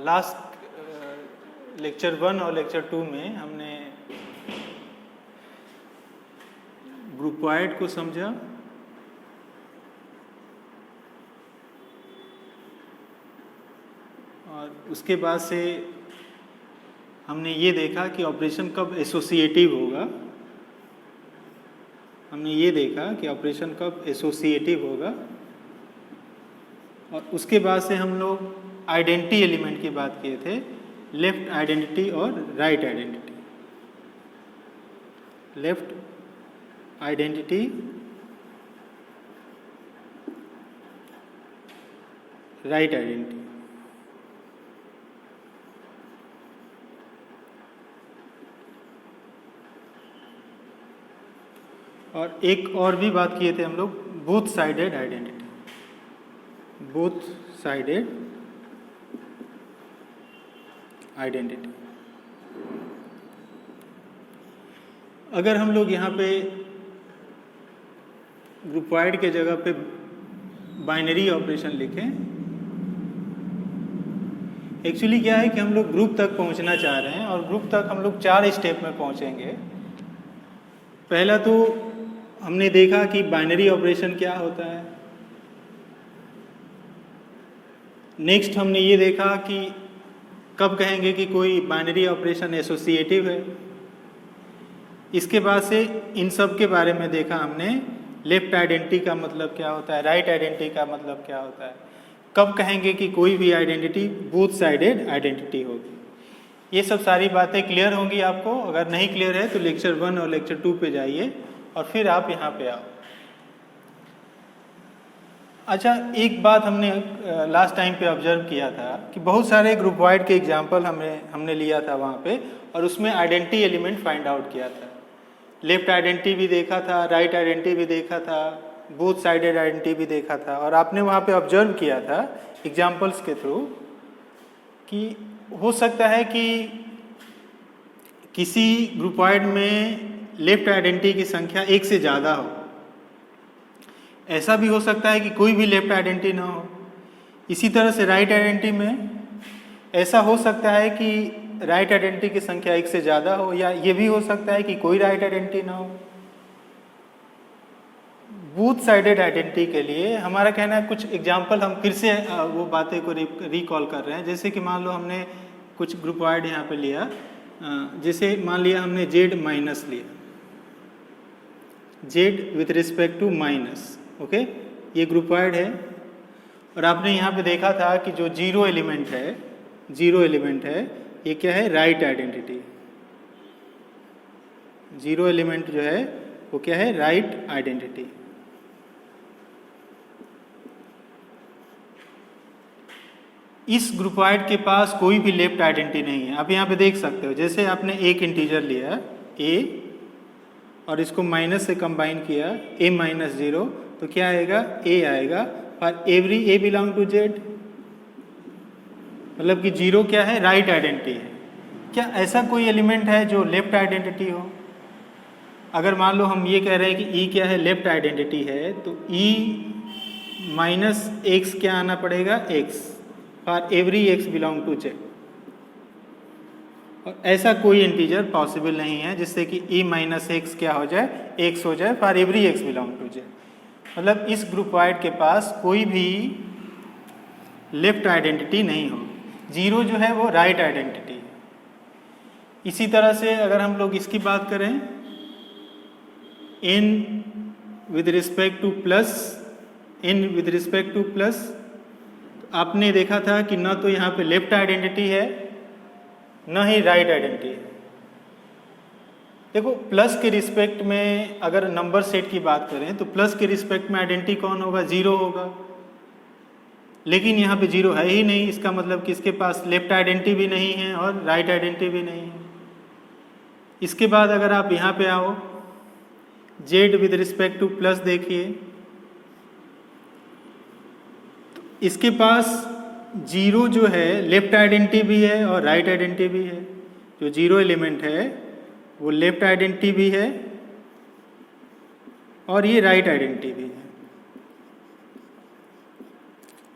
Last lecture 1 और lecture 2 में हमने ग्रुपॉइड को समझा और उसके बाद से हमने ये देखा कि ऑपरेशन कब एसोसिएटिव होगा। हमने ये देखा कि ऑपरेशन कब एसोसिएटिव होगा और उसके बाद से हम लोग आइडेंटिटी एलिमेंट की बात किए थे, लेफ्ट आइडेंटिटी और right identity. Left identity, right identity. और एक और भी बात किए थे हम लोग, both sided identity. Both sided identity. अगर हम लोग यहाँ पे ग्रुपॉइड के जगह पे बाइनरी ऑपरेशन लिखें, एक्चुअली क्या है कि हम लोग ग्रुप तक पहुँचना चाह रहे हैं और ग्रुप तक हम लोग 4 स्टेप में पहुँचेंगे। पहला तो हमने देखा कि बाइनरी ऑपरेशन क्या होता है। नेक्स्ट हमने ये देखा कि कब कहेंगे कि कोई बाइनरी ऑपरेशन एसोसिएटिव है। इसके बाद से इन सब के बारे में देखा हमने, लेफ्ट आइडेंटिटी का मतलब क्या होता है, राइट आइडेंटिटी का मतलब क्या होता है, कब कहेंगे कि कोई भी आइडेंटिटी बोथ साइडेड आइडेंटिटी होगी। ये सब सारी बातें क्लियर होंगी आपको। अगर नहीं क्लियर है तो लेक्चर 1 और लेक्चर 2 पे जाइए और फिर आप यहाँ पे आओ। अच्छा, एक बात हमने लास्ट टाइम पे ऑब्जर्व किया था कि बहुत सारे ग्रुपॉइड के एग्जांपल हमने लिया था वहाँ पे और उसमें आइडेंटिटी एलिमेंट फाइंड आउट किया था। लेफ्ट आइडेंटिटी भी देखा था, राइट आइडेंटिटी भी देखा था, बोथ साइडेड आइडेंटिटी भी देखा था। और आपने वहाँ पे ऑब्जर्व किया था एग्जाम्पल्स के थ्रू कि हो सकता है कि किसी ग्रुपॉइड में लेफ्ट आइडेंटिटी की संख्या 1 से ज़्यादा हो। ऐसा भी हो सकता है कि कोई भी लेफ्ट आइडेंटिटी ना हो। इसी तरह से राइट आइडेंटिटी में ऐसा हो सकता है कि राइट आइडेंटिटी की संख्या 1 से ज़्यादा हो, या ये भी हो सकता है कि कोई राइट आइडेंटिटी ना हो। बोथ साइडेड आइडेंटिटी के लिए हमारा कहना है, कुछ एग्जाम्पल हम फिर से वो बातें को रिकॉल कर रहे हैं। जैसे कि मान लो हमने कुछ ग्रुपॉइड यहाँ पे लिया, जैसे मान लिया हमने जेड माइनस लिया, Z with respect to minus, okay, ये ग्रुपॉइड है। और आपने यहाँ पे देखा था कि जो जीरो एलिमेंट है, ये क्या है, राइट आइडेंटिटी। जीरो एलिमेंट जो है वो क्या है, राइट आइडेंटिटी। इस ग्रुपॉइड के पास कोई भी लेफ्ट आइडेंटिटी नहीं है। आप यहाँ पे देख सकते हो, जैसे आपने एक इंटीजर लिया a और इसको माइनस से कंबाइन किया, a माइनस 0, तो क्या आएगा, a आएगा। For every a belong to z, मतलब कि 0 क्या है, राइट आइडेंटिटी है। क्या ऐसा कोई एलिमेंट है जो लेफ्ट आइडेंटिटी हो? अगर मान लो हम ये कह रहे हैं कि e क्या है, लेफ्ट आइडेंटिटी है, तो e माइनस एक्स क्या आना पड़ेगा, x, for every x belong to z। और ऐसा कोई इंटीजर पॉसिबल नहीं है जिससे कि e माइनस एक्स क्या हो जाए, x हो जाए, for every x belong to z। मतलब इस ग्रुपॉइड के पास कोई भी लेफ्ट आइडेंटिटी नहीं हो। 0 जो है वो राइट आइडेंटिटी है। इसी तरह से अगर हम लोग इसकी बात करें, n with respect two plus, तो आपने देखा था कि न तो यहाँ पे लेफ्ट आइडेंटिटी है न ही राइट आइडेंटिटी है। देखो, प्लस के रिस्पेक्ट में अगर नंबर सेट की बात करें तो प्लस के रिस्पेक्ट में आइडेंटिटी कौन होगा, 0 होगा। लेकिन यहाँ पे 0 है ही नहीं, इसका मतलब कि इसके पास लेफ्ट आइडेंटिटी भी नहीं है और राइट आइडेंटिटी भी नहीं है। इसके बाद अगर आप यहाँ पे आओ, z with respect two plus देखिए, तो इसके पास 0 जो है लेफ्ट आइडेंटिटी भी है और राइट आइडेंटिटी भी है। जो 0 एलिमेंट है वो लेफ्ट आइडेंटिटी भी है और ये राइट आइडेंटिटी भी है।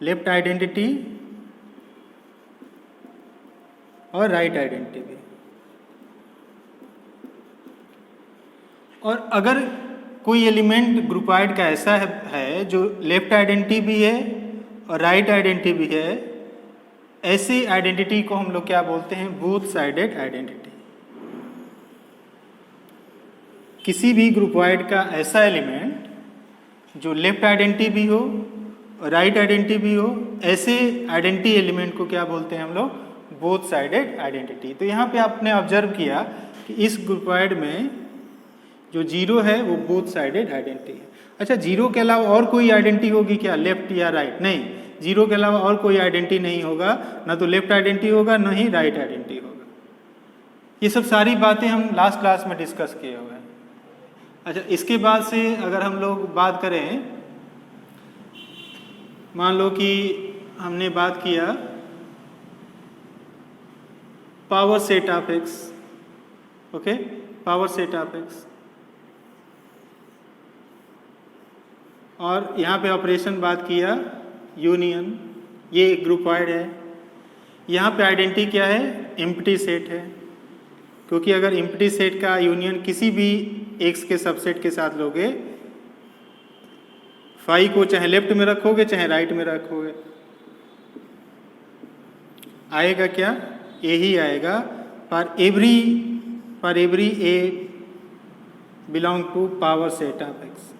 लेफ्ट आइडेंटिटी और राइट आइडेंटिटी भी। और अगर कोई एलिमेंट ग्रुपॉइड का ऐसा है जो लेफ्ट आइडेंटिटी भी है और राइट आइडेंटिटी भी है, ऐसी आइडेंटिटी को हम लोग क्या बोलते हैं? Both sided identity. किसी भी ग्रुपॉइड का ऐसा एलिमेंट जो लेफ्ट आइडेंटिटी भी हो और राइट आइडेंटिटी भी हो, ऐसे आइडेंटिटी एलिमेंट को क्या बोलते हैं हम लोग? Both sided identity. तो यहाँ पे आपने ऑब्जर्व किया कि इस ग्रुपॉइड में जो जीरो है वो बोथ साइडेड आइडेंटिटी है। अच्छा, जीरो के अलावा और कोई आइडेंटिटी होगी क्या, लेफ्ट या राइट? नहीं, जीरो के अलावा और कोई आइडेंटिटी नहीं होगा, ना तो लेफ्ट आइडेंटिटी होगा ना ही राइट आइडेंटिटी होगा। ये सब सारी बातें हम लास्ट क्लास में डिस्कस किए हुए हैं। अच्छा, इसके बाद से अगर हम लोग बात करें, मान लो कि हमने बात किया power set of x, okay, power set of x, और यहाँ पे ऑपरेशन बात किया यूनियन, ये एक ग्रुपॉइड है। यहाँ पे आइडेंटिटी क्या है? एम्प्टी सेट है, क्योंकि अगर एम्प्टी सेट का यूनियन किसी भी एक्स के सबसेट के साथ लोगे, फाई को चाहे लेफ्ट में रखोगे चाहे राइट में रखोगे, आएगा क्या? ए ही आएगा। For every A belong to power set of X,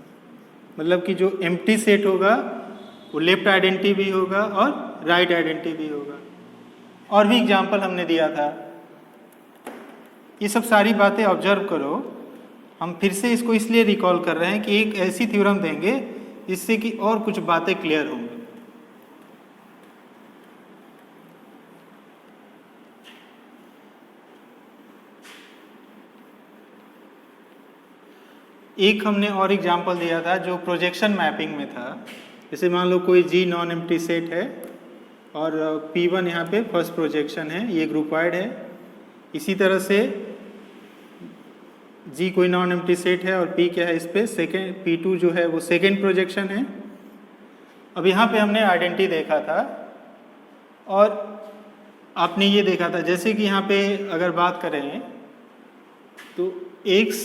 मतलब कि जो एम्प्टी सेट होगा वो लेफ्ट आइडेंटिटी भी होगा और राइट आइडेंटिटी भी होगा। और भी एग्जाम्पल हमने दिया था। ये सब सारी बातें ऑब्जर्व करो। हम फिर से इसको इसलिए रिकॉल कर रहे हैं कि एक ऐसी थ्योरम देंगे जिससे कि और कुछ बातें क्लियर होंगी। एक हमने और एग्जाम्पल दिया था जो प्रोजेक्शन मैपिंग में था। जैसे मान लो कोई जी नॉन एम्प्टी सेट है और P1 यहाँ पे फर्स्ट प्रोजेक्शन है, ये ग्रुपॉइड है। इसी तरह से जी कोई नॉन एम्प्टी सेट है और P क्या है, इस पे सेकेंड, P2 जो है वो सेकेंड प्रोजेक्शन है। अब यहाँ पे हमने आइडेंटिटी देखा था और आपने ये देखा था, जैसे कि यहाँ पे अगर बात करें तो x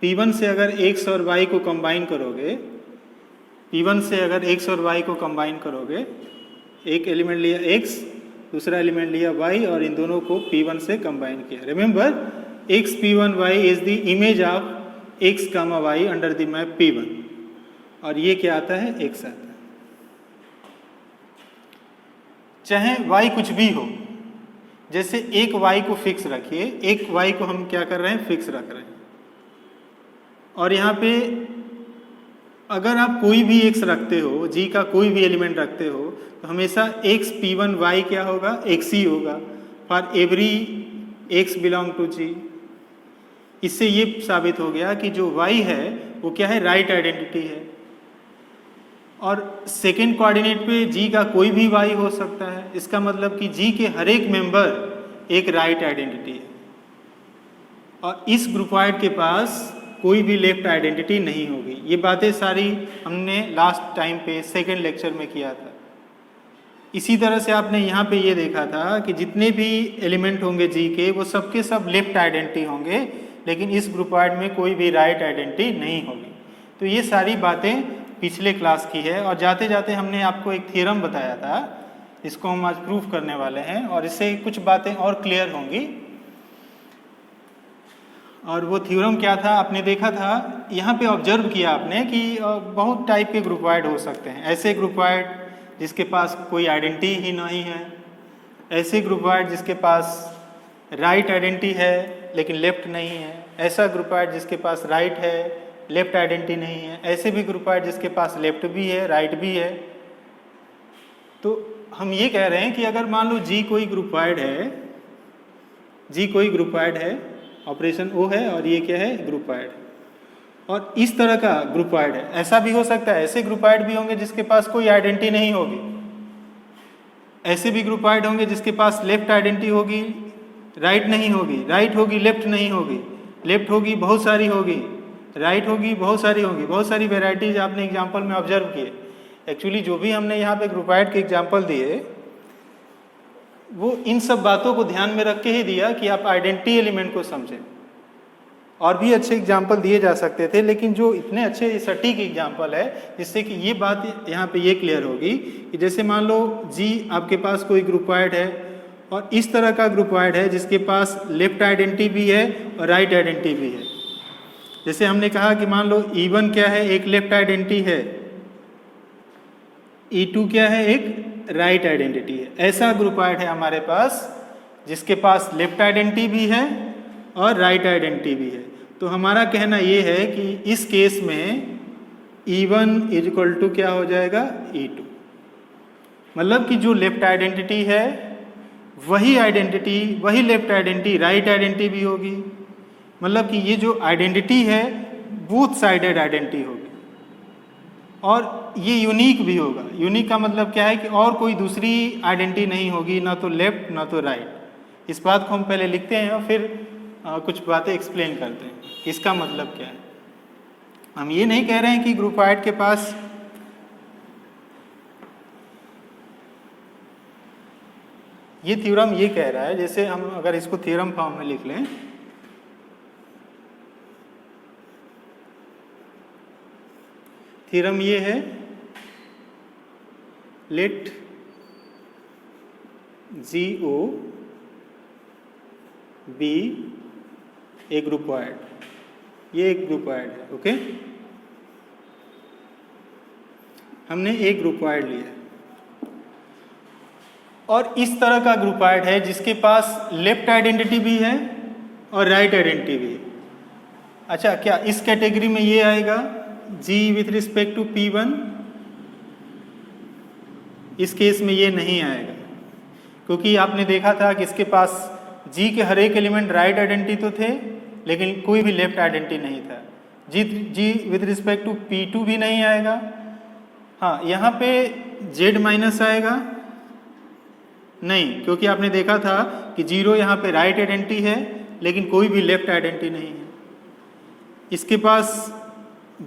P1 से अगर x और y को कंबाइन करोगे, P1 से अगर x और y को कंबाइन करोगे, एक एलिमेंट लिया x, दूसरा एलिमेंट लिया y और इन दोनों को P1 से कंबाइन किया। Remember, x P1y is the image of x, y under the map P1, और ये क्या आता है? x आता है। चाहे y कुछ भी हो, जैसे एक y को फिक्स रखिए, एक y को हम क्या कर रहे हैं? फिक्स रख रहे हैं। और यहाँ पे अगर आप कोई भी x रखते हो, g का कोई भी एलिमेंट रखते हो, तो हमेशा x P1y क्या होगा? x ही होगा। For every x belong to g। इससे ये साबित हो गया कि जो y है वो क्या है? राइट आइडेंटिटी है। और सेकेंड कोऑर्डिनेट पे g का कोई भी y हो सकता है। इसका मतलब कि g के हर एक मेंबर एक राइट आइडेंटिटी है। और इस ग्रुपॉइड के पास कोई भी लेफ्ट आइडेंटिटी नहीं होगी। ये बातें सारी हमने लास्ट टाइम पे सेकेंड लेक्चर में किया था। इसी तरह से आपने यहाँ पे ये देखा था कि जितने भी एलिमेंट होंगे जी के, वो सबके सब लेफ्ट आइडेंटिटी होंगे, लेकिन इस ग्रुपॉइड में कोई भी राइट आइडेंटिटी नहीं होगी। तो ये सारी बातें पिछले क्लास की है। और जाते जाते हमने आपको एक थ्योरम बताया था, जिसको हम आज प्रूफ करने वाले हैं, और इससे कुछ बातें और क्लियर होंगी। और वो थ्योरम क्या था? आपने देखा था, यहाँ पे ऑब्जर्व किया आपने कि बहुत टाइप के ग्रुपॉइड हो सकते हैं। ऐसे ग्रुपॉइड जिसके पास कोई आइडेंटिटी ही नहीं है, ऐसे ग्रुपॉइड जिसके पास राइट आइडेंटिटी है लेकिन लेफ्ट नहीं है, ऐसा ग्रुपॉइड जिसके पास राइट है लेफ्ट आइडेंटिटी नहीं है, ऐसे भी ग्रुपॉइड जिसके पास लेफ्ट भी है राइट भी है। तो हम ये कह रहे हैं कि अगर मान लो जी कोई ग्रुपॉइड है, जी कोई ग्रुपॉइड है, ऑपरेशन ओ है और ये क्या है? ग्रुपॉइड, और इस तरह का ग्रुपॉइड है। ऐसा भी हो सकता है, ऐसे ग्रुपॉइड भी होंगे जिसके पास कोई आइडेंटिटी नहीं होगी, ऐसे भी ग्रुपॉइड होंगे जिसके पास लेफ्ट आइडेंटिटी होगी, राइट नहीं होगी, राइट होगी लेफ्ट नहीं होगी, लेफ्ट होगी बहुत सारी होगी, राइट होगी बहुत सारी होगी। बहुत सारी वेराइटीज आपने एग्जाम्पल में ऑब्जर्व किए। एक्चुअली जो भी हमने यहाँ पे ग्रुपॉइड के एग्जाम्पल दिए, वो इन सब बातों को ध्यान में रख के ही दिया कि आप आइडेंटिटी एलिमेंट को समझें। और भी अच्छे एग्जाम्पल दिए जा सकते थे, लेकिन जो इतने अच्छे सटीक एग्जाम्पल है जिससे कि ये बात यहाँ पे ये क्लियर होगी कि जैसे मान लो जी आपके पास कोई ग्रुपॉइड है और इस तरह का ग्रुपॉइड है जिसके पास लेफ्ट आइडेंटिटी भी है और राइट आइडेंटिटी भी है। जैसे हमने कहा कि मान लो E1 क्या है, एक लेफ्ट आइडेंटिटी है, E2 क्या है, एक राइट आइडेंटिटी है। ऐसा ग्रुपॉइड है हमारे पास जिसके पास लेफ्ट आइडेंटिटी भी है और राइट आइडेंटिटी भी है। तो हमारा कहना ये है कि इस केस में E1 इज इक्वल टू क्या हो जाएगा, E2। मतलब कि जो लेफ्ट आइडेंटिटी है वही आइडेंटिटी, वही लेफ्ट आइडेंटिटी राइट आइडेंटिटी भी होगी। मतलब कि ये जो आइडेंटिटी है बोथ साइडेड आइडेंटिटी होगी और ये यूनिक भी होगा। यूनिक का मतलब क्या है कि और कोई दूसरी आइडेंटिटी नहीं होगी, ना तो लेफ्ट ना तो राइट। इस बात को हम पहले लिखते हैं और फिर कुछ बातें एक्सप्लेन करते हैं कि इसका मतलब क्या है। हम ये नहीं कह रहे हैं कि ग्रुपॉइड के पास ये थ्योरम ये कह रहा है, जैसे हम अगर इसको थ्योरम फॉर्म में लिख लें, थ्योरम ये है लेट GO बी ए ग्रुपॉइड। ये एक ग्रुपॉइड है, ओके। हमने एक ग्रुपॉइड लिया और इस तरह का ग्रुपॉइड है जिसके पास लेफ्ट आइडेंटिटी भी है और राइट आइडेंटिटी भी है। अच्छा, क्या इस कैटेगरी में ये आएगा G with respect to P1? इस केस में ये नहीं आएगा, क्योंकि आपने देखा था कि इसके पास G के हर एक एलिमेंट राइट आइडेंटिटी तो थे लेकिन कोई भी लेफ्ट आइडेंटिटी नहीं था। G with respect to P2 भी नहीं आएगा। हाँ, यहाँ पे Z माइनस आएगा नहीं, क्योंकि आपने देखा था कि 0 यहाँ पे राइट आइडेंटिटी है लेकिन कोई भी लेफ्ट आइडेंटिटी नहीं है। इसके पास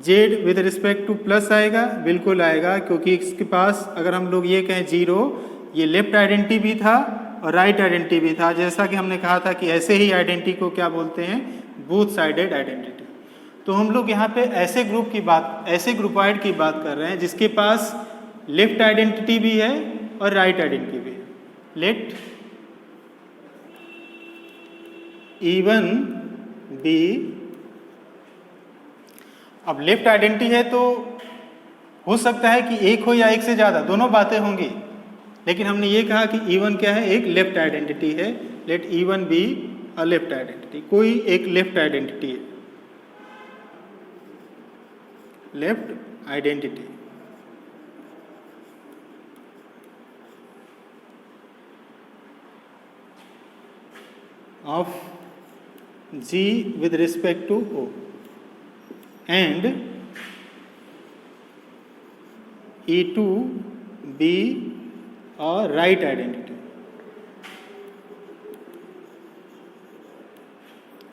Z with respect two plus आएगा, बिल्कुल आएगा, क्योंकि इसके पास अगर हम लोग ये कहें 0, ये लेफ्ट आइडेंटिटी भी था और राइट आइडेंटिटी भी था। जैसा कि हमने कहा था कि ऐसे ही आइडेंटिटी को क्या बोलते हैं, बोथ साइडेड आइडेंटिटी। तो हम लोग यहाँ पे ऐसे ग्रुप की बात, ऐसे ग्रुपॉइड की बात कर रहे हैं जिसके पास लेफ्ट आइडेंटिटी भी है और राइट आइडेंटिटी भी है। लेट E1 बी, अब लेफ्ट आइडेंटिटी है तो हो सकता है कि एक हो या एक से ज़्यादा, दोनों बातें होंगी, लेकिन हमने ये कहा कि E1 क्या है, एक लेफ्ट आइडेंटिटी है। Let E1 be a left identity, कोई एक लेफ्ट आइडेंटिटी है, left identity of G with respect to O and E2 be a right identity,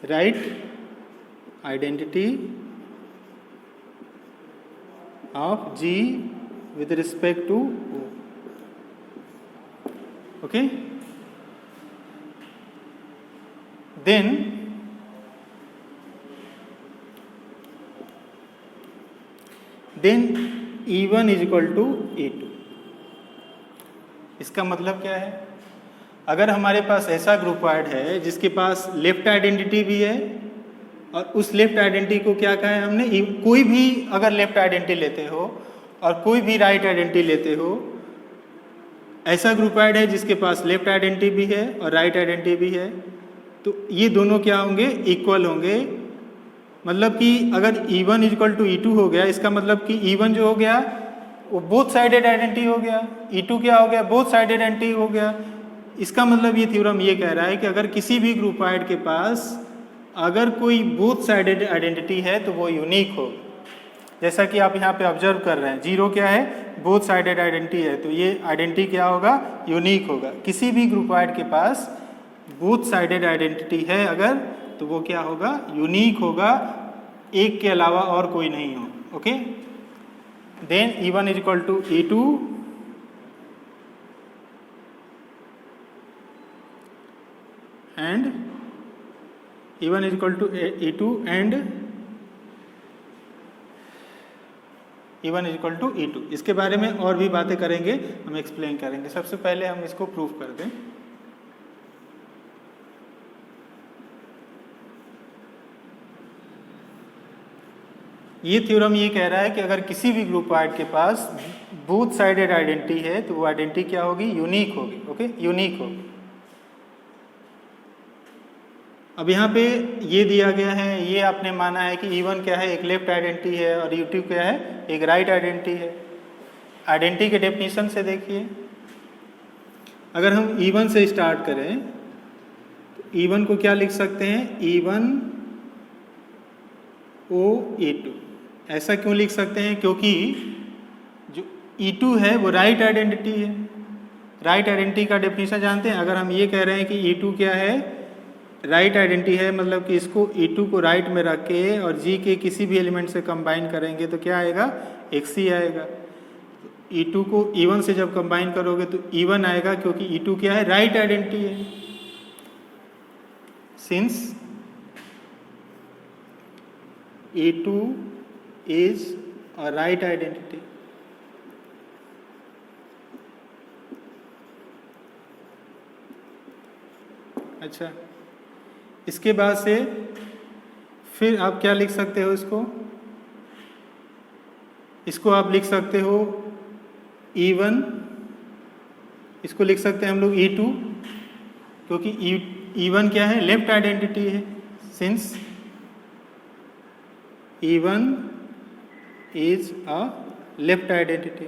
right identity of G with respect to O, okay. Then E1 is equal to E2। इसका मतलब क्या है, अगर हमारे पास ऐसा ग्रुपॉइड है जिसके पास लेफ्ट आइडेंटिटी भी है और उस लेफ्ट आइडेंटिटी को क्या कहा है हमने, कोई भी अगर लेफ्ट आइडेंटिटी लेते हो और कोई भी राइट आइडेंटिटी लेते हो, ऐसा ग्रुपॉइड है जिसके पास लेफ्ट आइडेंटिटी भी है और राइट आइडेंटिटी भी है, तो ये दोनों क्या होंगे, इक्वल होंगे। मतलब कि अगर E1 is equal to E2 हो गया, इसका मतलब कि E1 जो हो गया वो बोथ साइडेड आइडेंटिटी हो गया, E2 क्या हो गया, बोथ साइडेड आइडेंटिटी हो गया। इसका मतलब ये थ्योरम ये कह रहा है कि अगर किसी भी ग्रुपॉइड के पास अगर कोई बोथ साइडेड आइडेंटिटी है तो वो यूनिक होगा। जैसा कि आप यहाँ पे ऑब्जर्व कर रहे हैं, 0 क्या है, बोथ साइडेड आइडेंटिटी है, तो ये आइडेंटिटी क्या होगा, यूनिक होगा। किसी भी ग्रुपॉइड के पास बोथ साइडेड आइडेंटिटी है अगर, तो वो क्या होगा, यूनिक होगा, एक के अलावा और कोई नहीं हो, okay. Then E1 is equal to E2 and E1 is equal to E2 and E1 is equal to E2। इसके बारे में और भी बातें करेंगे, हम एक्सप्लेन करेंगे। सबसे पहले हम इसको प्रूफ कर दें। ये थ्योरम ये कह रहा है कि अगर किसी भी ग्रुपॉइड के पास बोथ साइडेड आइडेंटिटी है तो वो आइडेंटिटी क्या होगी? यूनिक होगी। ओके, यूनिक होगी। अब यहाँ पे ये दिया गया है, ये आपने माना है कि E1 क्या है? एक लेफ्ट आइडेंटिटी है और E2 क्या है? एक राइट आइडेंटिटी है। आइडेंटिटी के डेफिनेशन से देखिए, अगर हम E1 से स्टार्ट करें तो E1 को क्या लिख सकते हैं? E1 O E2। ऐसा क्यों लिख सकते हैं? क्योंकि जो E2 है वो राइट आइडेंटिटी है। राइट आइडेंटिटी का डेफिनेशन जानते हैं? अगर हम ये कह रहे हैं कि E2 क्या है? राइट आइडेंटिटी है, मतलब कि इसको E2 को राइट में रख के और G के किसी भी एलिमेंट से कंबाइन करेंगे तो क्या आएगा? XC आएगा। E2 को E1 से जब कंबाइन करोगे तो E1 आएगा, क्योंकि E2 क्या है? राइट आइडेंटिटी है। Since E2 is a right identity। अच्छा, इसके बाद से फिर आप क्या लिख सकते हो? इसको आप लिख सकते हो E1, इसको लिख सकते हैं हम लोग E2, क्योंकि E1 क्या है? लेफ्ट आइडेंटिटी है। Since E1 is a left identity।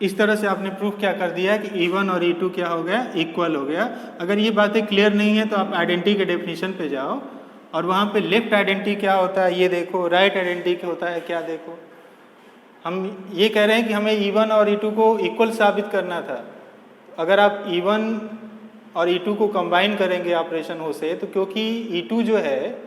इस तरह से आपने प्रूफ क्या कर दिया कि E1 और E2 क्या हो गया? इक्वल हो गया। अगर ये बातें क्लियर नहीं है तो आप आइडेंटिटी के डेफिनेशन पे जाओ और वहाँ पे लेफ्ट आइडेंटिटी क्या होता है ये देखो, राइट आइडेंटिटी क्या होता है क्या देखो। हम ये कह रहे हैं कि हमें E1 और E2 को इक्वल साबित करना था। अगर आप E1 और E2 को कंबाइन करेंगे ऑपरेशन हो से, तो क्योंकि E2 जो है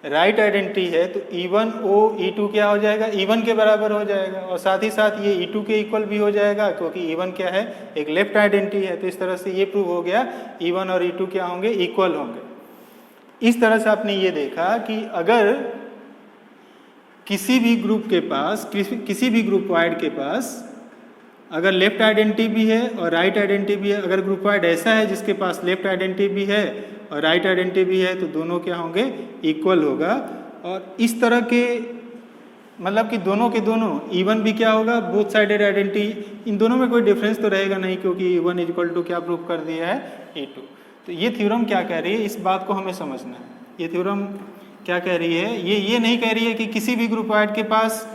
राइट आइडेंटिटी है तो E1 O E2 क्या हो जाएगा? E1 के बराबर हो जाएगा, और साथ ही साथ ये E2 के इक्वल भी हो जाएगा, क्योंकि E1 क्या है? एक लेफ्ट आइडेंटिटी है। तो इस तरह से ये प्रूव हो गया E1 और E2 क्या होंगे? इक्वल होंगे। इस तरह से आपने ये देखा कि अगर किसी भी ग्रुप के पास, किसी भी ग्रुपॉइड के पास अगर लेफ्ट आइडेंटिटी भी है और राइट आइडेंटिटी भी है, अगर ग्रुपॉइड ऐसा है जिसके पास लेफ्ट आइडेंटिटी भी है और राइट आइडेंटिटी भी है, तो दोनों क्या होंगे? इक्वल होगा। और इस तरह के मतलब कि दोनों के दोनों E1 भी क्या होगा? Both sided identity. इन दोनों में कोई डिफरेंस तो रहेगा नहीं, क्योंकि E1 इज इक्वल टू क्या प्रूफ कर दिया है? E2। तो ये थ्योरम क्या कह रही है? इस बात को हमें समझना है। ये थ्योरम क्या कह रही है? ये नहीं कह रही है कि किसी भी ग्रुपॉइड के पास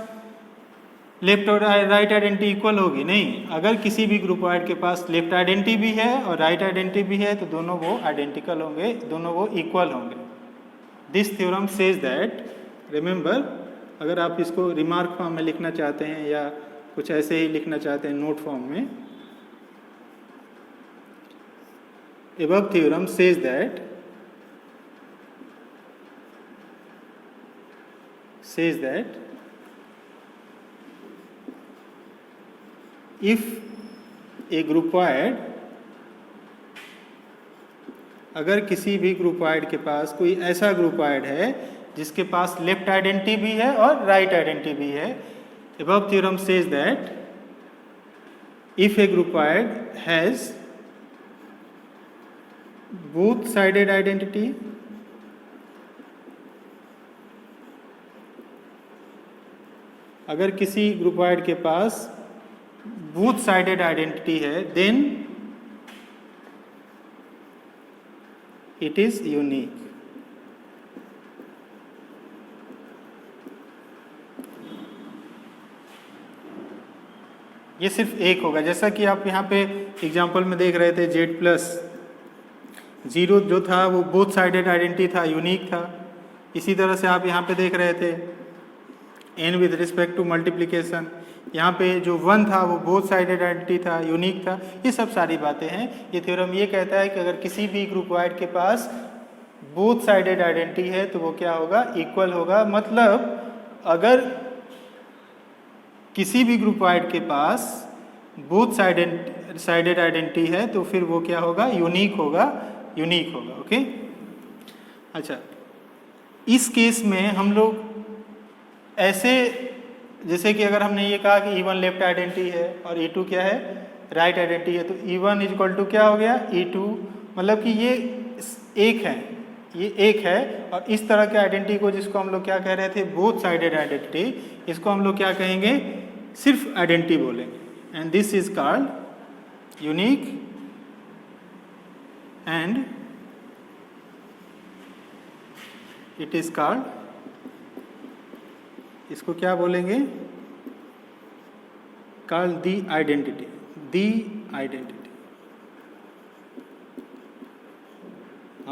लेफ्ट और राइट आइडेंटिटी इक्वल होगी, नहीं। अगर किसी भी ग्रुपॉइड के पास लेफ्ट आइडेंटिटी भी है और राइट आइडेंटिटी भी है तो दोनों वो आइडेंटिकल होंगे, दोनों वो इक्वल होंगे। This theorem says that, remember, अगर आप इसको रिमार्क फॉर्म में लिखना चाहते हैं या कुछ ऐसे ही लिखना चाहते हैं नोट फॉर्म में, above theorem says that if a groupoid, अगर किसी भी ग्रुपॉइड के पास कोई ऐसा ग्रुपॉइड है जिसके पास लेफ्ट आइडेंटिटी भी है और राइट आइडेंटिटी भी है, above theorem says that if a groupoid has both sided identity अगर किसी ग्रुपॉइड के पास both sided identity है, then it is unique। ये सिर्फ एक होगा, जैसा कि आप यहाँ पे एग्जाम्पल में देख रहे थे Z+0 जो था वो बोथ साइडेड आइडेंटिटी था, यूनिक था। इसी तरह से आप यहाँ पे देख रहे थे n with respect to multiplication, यहाँ पे जो 1 था वो बोथ साइडेड आइडेंटिटी था, यूनिक था। ये सब सारी बातें हैं। ये थ्योरम ये कहता है कि अगर किसी भी ग्रुपॉइड के पास बोथ साइडेड आइडेंटिटी है तो वो क्या होगा? इक्वल होगा। मतलब अगर किसी भी ग्रुप वाइड के पास बोथ साइडेड आइडेंटिटी है तो फिर वो क्या होगा, यूनिक होगा, यूनिक होगा। ओके, अच्छा, इस केस में हम लोग ऐसे, जैसे कि अगर हमने ये कहा कि E1 लेफ्ट आइडेंटिटी है और E2 क्या है, राइट आइडेंटिटी है, तो E1 इज इक्वल टू क्या हो गया, E2, मतलब कि ये एक है, ये एक है। और इस तरह के आइडेंटिटी को, जिसको हम लोग क्या कह रहे थे, बोथ साइडेड आइडेंटिटी, इसको हम लोग क्या कहेंगे, सिर्फ आइडेंटिटी बोलेंगे। And this is called unique and it is called, इसको क्या बोलेंगे, called the identity, the identity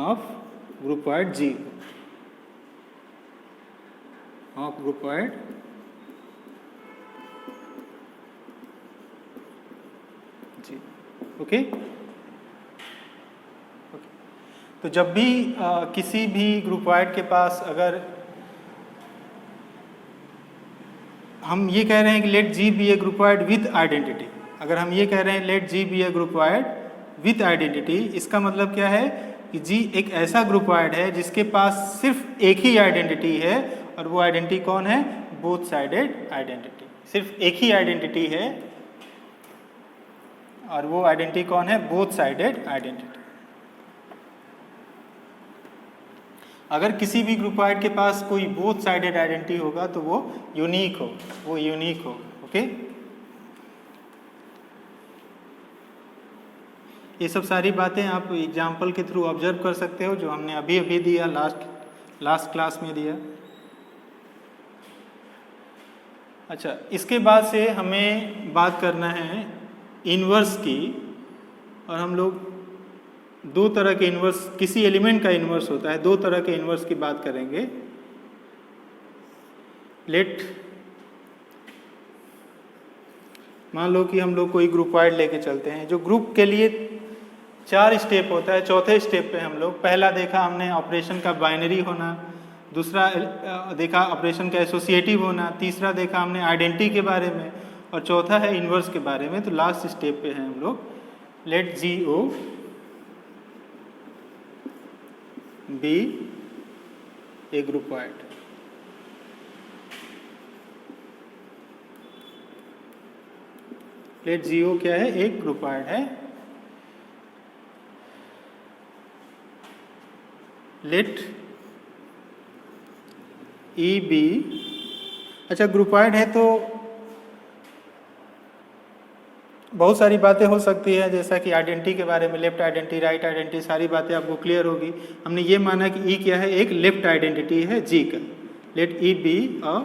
of group wide G, of group wide G। Okay, तो जब भी किसी भी ग्रुप वाइड के पास अगर हम ये कह रहे हैं कि let G be a groupoid with identity, अगर हम ये कह रहे हैं let G be a groupoid with identity, इसका मतलब क्या है कि G एक ऐसा ग्रुप वाइड है जिसके पास सिर्फ एक ही आइडेंटिटी है, और वो आइडेंटिटी कौन है, बोथ साइडेड आइडेंटिटी। सिर्फ एक ही आइडेंटिटी है और वो आइडेंटिटी कौन है, बोथ साइडेड आइडेंटिटी। अगर किसी भी ग्रुप वाइड के पास कोई बोथ साइडेड आइडेंटिटी होगा तो वो यूनिक हो, वो यूनिक हो। ओके, ये सब सारी बातें आप एग्जाम्पल के थ्रू ऑब्जर्व कर सकते हो, जो हमने अभी अभी दिया, लास्ट क्लास में दिया। अच्छा, इसके बाद से हमें बात करना है इन्वर्स की, और हम लोग दो तरह के इन्वर्स, किसी एलिमेंट का इन्वर्स होता है, दो तरह के इन्वर्स की बात करेंगे। लेट, मान लो कि हम लोग कोई ग्रुप वाइड लेके चलते हैं, जो ग्रुप के लिए 4 स्टेप होता है। चौथे स्टेप पे हम लोग, पहला देखा हमने ऑपरेशन का बाइनरी होना, दूसरा देखा ऑपरेशन का एसोसिएटिव होना, तीसरा देखा हमने आइडेंटिटी के बारे में, और चौथा है इन्वर्स के बारे में। तो लास्ट स्टेप पे हैं हम लोग, late GO B a group wide. Late GO क्या है, एक ग्रुप वाइड है। लेट EB, अच्छा ग्रुप वाइड है तो बहुत सारी बातें हो सकती है, जैसा कि आइडेंटिटी के बारे में, लेफ्ट आइडेंटिटी, राइट आइडेंटिटी, सारी बातें आपको क्लियर होगी। हमने ये माना कि E क्या है, एक लेफ्ट आइडेंटिटी है G का। Let E be a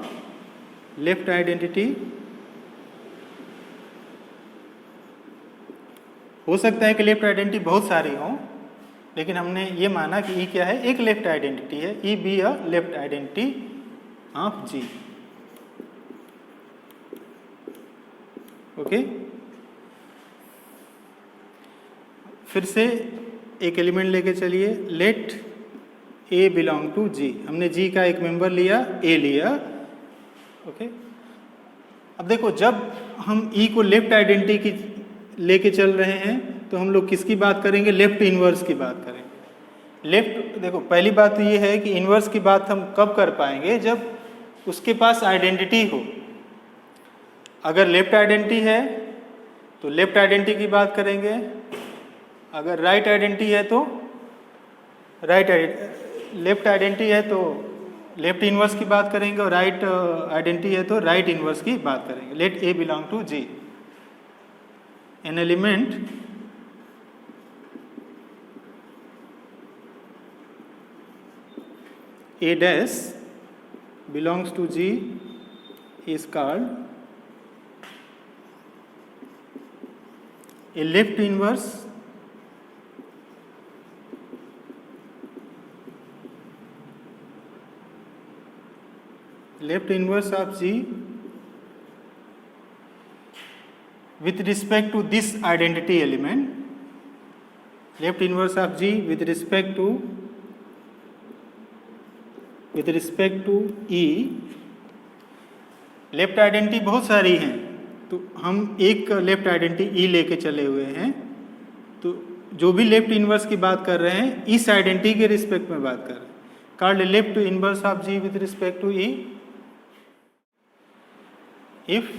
left identity, हो सकता है कि लेफ्ट आइडेंटिटी बहुत सारी हो, लेकिन हमने ये माना कि E क्या है, एक लेफ्ट आइडेंटिटी है। E be a left identity of G। Okay, फिर से एक एलिमेंट लेके चलिए, let A belong to G। हमने G का एक मेंबर लिया, A लिया। ओके, अब देखो, जब हम E को लेफ्ट आइडेंटिटी की लेके चल रहे हैं तो हम लोग किसकी बात करेंगे, लेफ्ट इन्वर्स की बात करेंगे। लेफ्ट, देखो पहली बात तो ये है कि इन्वर्स की बात हम कब कर पाएंगे, जब उसके पास आइडेंटिटी हो। अगर लेफ्ट आइडेंटिटी है तो लेफ्ट आइडेंटिटी की बात करेंगे, अगर राइट आइडेंटिटी है तो लेफ्ट आइडेंटिटी है तो लेफ्ट इन्वर्स की बात करेंगे, और राइट आइडेंटिटी है तो राइट इन्वर्स की बात करेंगे। Let A belong to G, an element A dash belongs to G is called a left inverse of G with respect to this identity element, left inverse of G with respect to E left identity बहुत सारी हैं, तो हम एक left identity ई लेके चले हुए हैं। तो जो भी लेफ्ट इन्वर्स की बात कर रहे हैं इस आइडेंटिटी के रिस्पेक्ट में बात कर रहे हैं। Called left inverse of G with respect to E if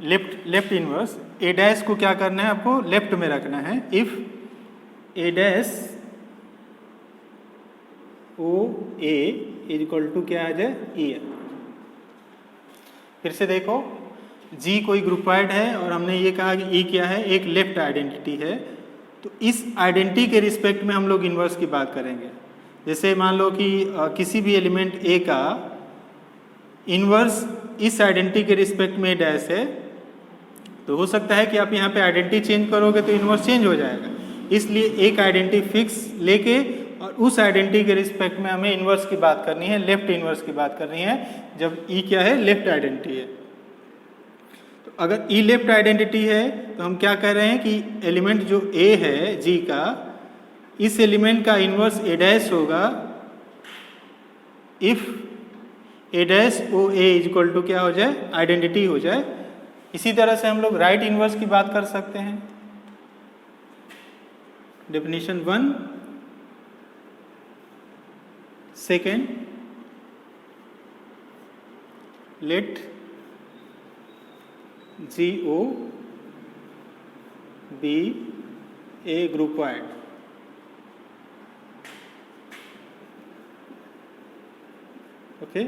left inverse A dash को क्या करना है, आपको लेफ्ट में रखना है। If A dash O A is equal to क्या आ जाए ई है। फिर से देखो, जी कोई ग्रुपवाइड है और हमने ये कहा कि ई क्या है, एक लेफ्ट आइडेंटिटी है। तो इस आइडेंटिटी के रिस्पेक्ट में हम लोग इन्वर्स की बात करेंगे। जैसे मान लो कि किसी भी एलिमेंट ए का इन्वर्स इस आइडेंटिटी के रिस्पेक्ट में डैश है, तो हो सकता है कि आप यहाँ पे आइडेंटिटी चेंज करोगे तो इन्वर्स चेंज हो जाएगा। इसलिए एक आइडेंटिटी फिक्स लेके और उस आइडेंटिटी के रिस्पेक्ट में हमें इन्वर्स की बात करनी है, लेफ्ट इन्वर्स की बात करनी है, जब ई क्या है, लेफ्ट आइडेंटिटी है। तो अगर ई लेफ्ट आइडेंटिटी है तो हम क्या कह रहे हैं कि एलिमेंट जो ए है जी का, इस एलिमेंट का इन्वर्स ए डैश होगा if A dash O A is equal to क्या हो जाए, आइडेंटिटी हो जाए। इसी तरह से हम लोग राइट इन्वर्स की बात कर सकते हैं। Definition 1 second, late G O be A ग्रुपवाइड। Okay,